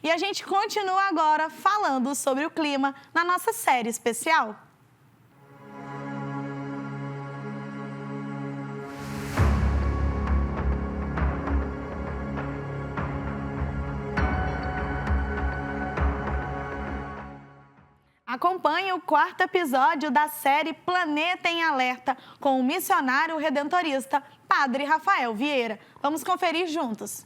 E a gente continua agora falando sobre o clima na nossa série especial. Acompanhe o 4º episódio da série Planeta em Alerta com o missionário redentorista Padre Rafael Vieira. Vamos conferir juntos.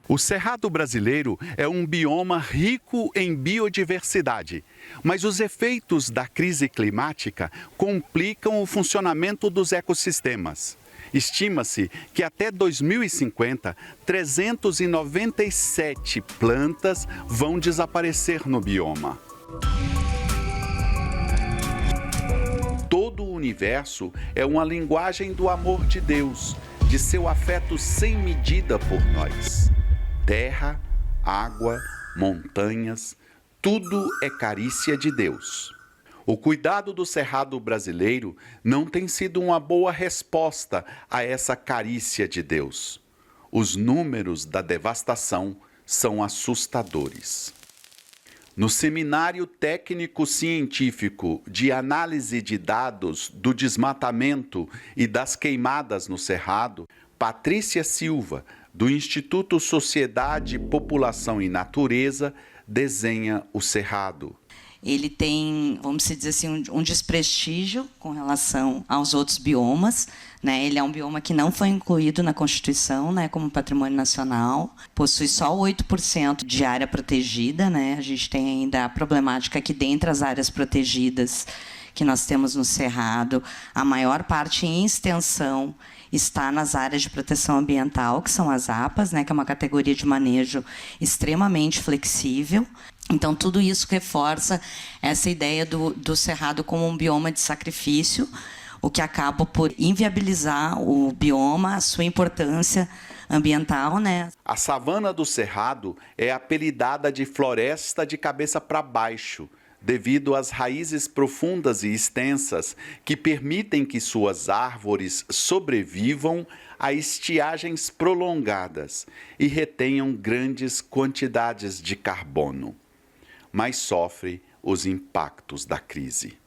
O Cerrado brasileiro é um bioma rico em biodiversidade, mas os efeitos da crise climática complicam o funcionamento dos ecossistemas. Estima-se que até 2050, 397 plantas vão desaparecer no bioma. Todo o universo é uma linguagem do amor de Deus, de seu afeto sem medida por nós. Terra, água, montanhas, tudo é carícia de Deus. O cuidado do Cerrado brasileiro não tem sido uma boa resposta a essa carícia de Deus. Os números da devastação são assustadores. No Seminário Técnico-Científico de Análise de Dados do Desmatamento e das Queimadas no Cerrado, Patrícia Silva, do Instituto Sociedade, População e Natureza, desenha o Cerrado. Ele tem, vamos dizer assim, um desprestígio com relação aos outros biomas, né? Ele é um bioma que não foi incluído na Constituição, né, como patrimônio nacional, possui só 8% de área protegida, né? A gente tem ainda a problemática que, dentre as áreas protegidas que nós temos no Cerrado, a maior parte em extensão está nas áreas de proteção ambiental, que são as APAs, né, que é uma categoria de manejo extremamente flexível. Então, tudo isso reforça essa ideia do Cerrado como um bioma de sacrifício, o que acaba por inviabilizar o bioma, a sua importância ambiental, né? A savana do Cerrado é apelidada de floresta de cabeça para baixo, devido às raízes profundas e extensas que permitem que suas árvores sobrevivam a estiagens prolongadas e retenham grandes quantidades de carbono, mas sofre os impactos da crise.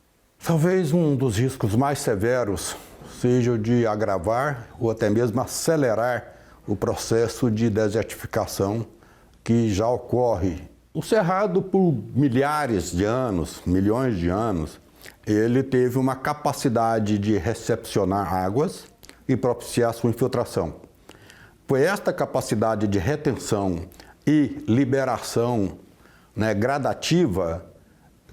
Talvez um dos riscos mais severos seja o de agravar ou até mesmo acelerar o processo de desertificação que já ocorre. O Cerrado, por milhares de anos, milhões de anos, ele teve uma capacidade de recepcionar águas e propiciar sua infiltração. Foi esta capacidade de retenção e liberação, né, gradativa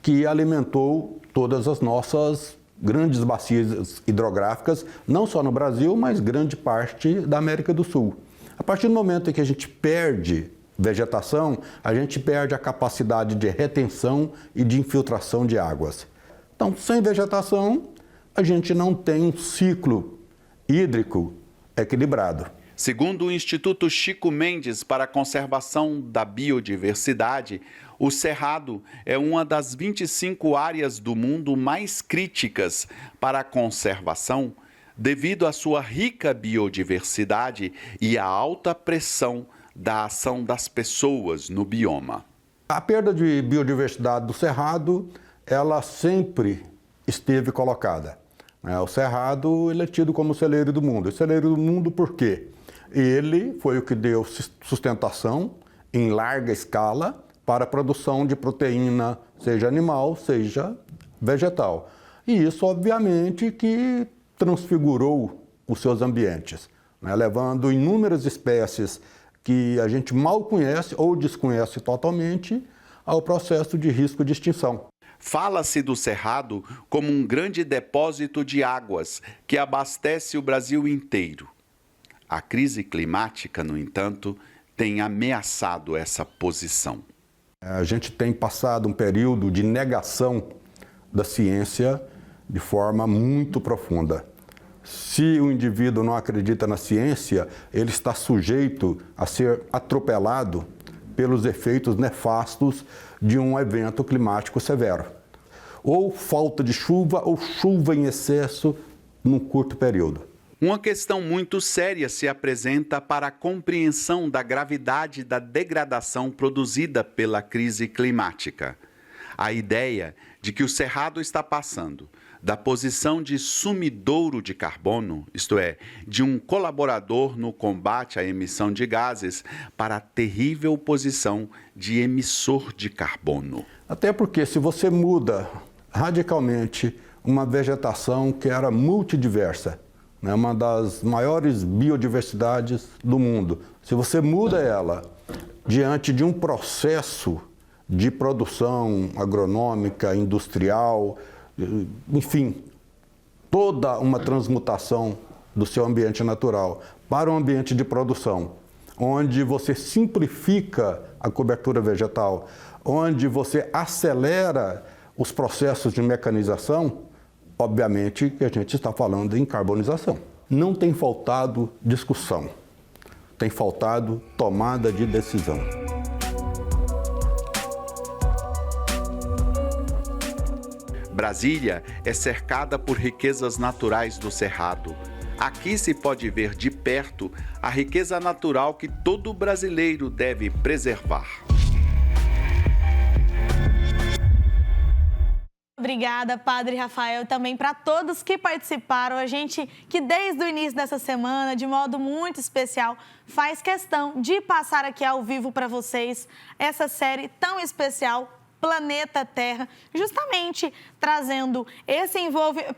que alimentou todas as nossas grandes bacias hidrográficas, não só no Brasil, mas grande parte da América do Sul. A partir do momento em que a gente perde vegetação, a gente perde a capacidade de retenção e de infiltração de águas. Então, sem vegetação, a gente não tem um ciclo hídrico equilibrado. Segundo o Instituto Chico Mendes para a Conservação da Biodiversidade, o Cerrado é uma das 25 áreas do mundo mais críticas para a conservação, devido à sua rica biodiversidade e à alta pressão da ação das pessoas no bioma. A perda de biodiversidade do Cerrado, ela sempre esteve colocada. O Cerrado, ele é tido como o celeiro do mundo. O celeiro do mundo por quê? Ele foi o que deu sustentação em larga escala para a produção de proteína, seja animal, seja vegetal. E isso, obviamente, que transfigurou os seus ambientes, né? Levando inúmeras espécies que a gente mal conhece ou desconhece totalmente ao processo de risco de extinção. Fala-se do Cerrado como um grande depósito de águas que abastece o Brasil inteiro. A crise climática, no entanto, tem ameaçado essa posição. A gente tem passado um período de negação da ciência de forma muito profunda. Se o indivíduo não acredita na ciência, ele está sujeito a ser atropelado pelos efeitos nefastos de um evento climático severo. Ou falta de chuva ou chuva em excesso num curto período. Uma questão muito séria se apresenta para a compreensão da gravidade da degradação produzida pela crise climática. A ideia de que o Cerrado está passando da posição de sumidouro de carbono, isto é, de um colaborador no combate à emissão de gases, para a terrível posição de emissor de carbono. Até porque se você muda radicalmente uma vegetação que era multidiversa, né, uma das maiores biodiversidades do mundo, se você muda ela diante de um processo de produção agronômica, industrial, enfim, toda uma transmutação do seu ambiente natural para um ambiente de produção, onde você simplifica a cobertura vegetal, onde você acelera os processos de mecanização, obviamente que a gente está falando em carbonização. Não tem faltado discussão, tem faltado tomada de decisão. Brasília é cercada por riquezas naturais do Cerrado. Aqui se pode ver de perto a riqueza natural que todo brasileiro deve preservar. Obrigada, Padre Rafael, também para todos que participaram. A gente que desde o início dessa semana, de modo muito especial, faz questão de passar aqui ao vivo para vocês essa série tão especial, Planeta Terra, justamente trazendo esse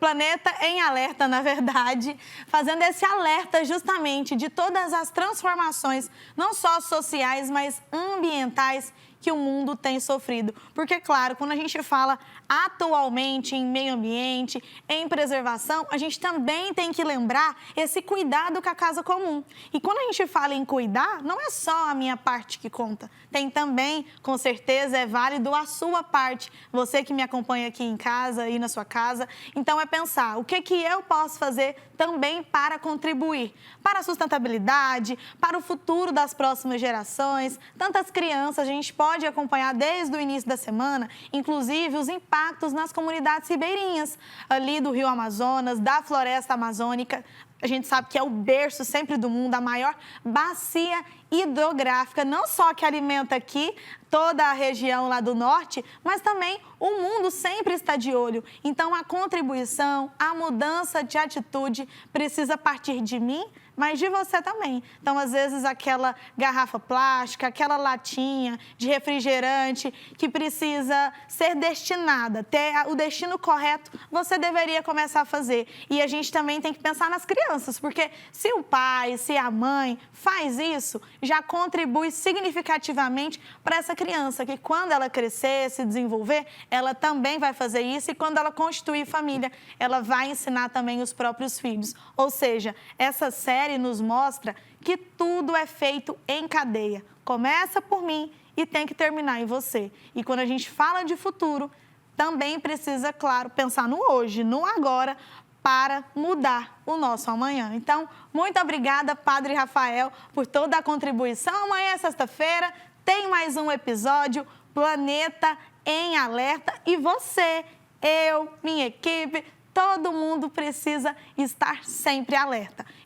Planeta em Alerta, na verdade, fazendo esse alerta justamente de todas as transformações, não só sociais, mas ambientais, que o mundo tem sofrido. Porque, claro, quando a gente fala atualmente em meio ambiente, em preservação, a gente também tem que lembrar esse cuidado com a casa comum. E quando a gente fala em cuidar, não é só a minha parte que conta. Tem também, com certeza, é válido a sua parte. Você que me acompanha aqui em casa e na sua casa. Então, é pensar o que eu posso fazer também para contribuir para a sustentabilidade, para o futuro das próximas gerações. Tantas crianças, a gente pode acompanhar desde o início da semana, inclusive os impactos nas comunidades ribeirinhas, ali do Rio Amazonas, da floresta amazônica. A gente sabe que é o berço sempre do mundo, a maior bacia hidrográfica, não só que alimenta aqui toda a região lá do norte, mas também o mundo sempre está de olho. Então, a contribuição, a mudança de atitude precisa partir de mim, mas de você também. Então, às vezes, aquela garrafa plástica, aquela latinha de refrigerante que precisa ser destinada, ter o destino correto, você deveria começar a fazer. E a gente também tem que pensar nas crianças, porque se o pai, se a mãe faz isso, já contribui significativamente para essa criança, que quando ela crescer, se desenvolver, ela também vai fazer isso, e quando ela constituir família, ela vai ensinar também os próprios filhos. Ou seja, essa série nos mostra que tudo é feito em cadeia. Começa por mim e tem que terminar em você. E quando a gente fala de futuro, também precisa, claro, pensar no hoje, no agora, para mudar o nosso amanhã. Então, muito obrigada, Padre Rafael, por toda a contribuição. Amanhã é sexta-feira, tem mais um episódio, Planeta em Alerta. E você, eu, minha equipe, todo mundo precisa estar sempre alerta.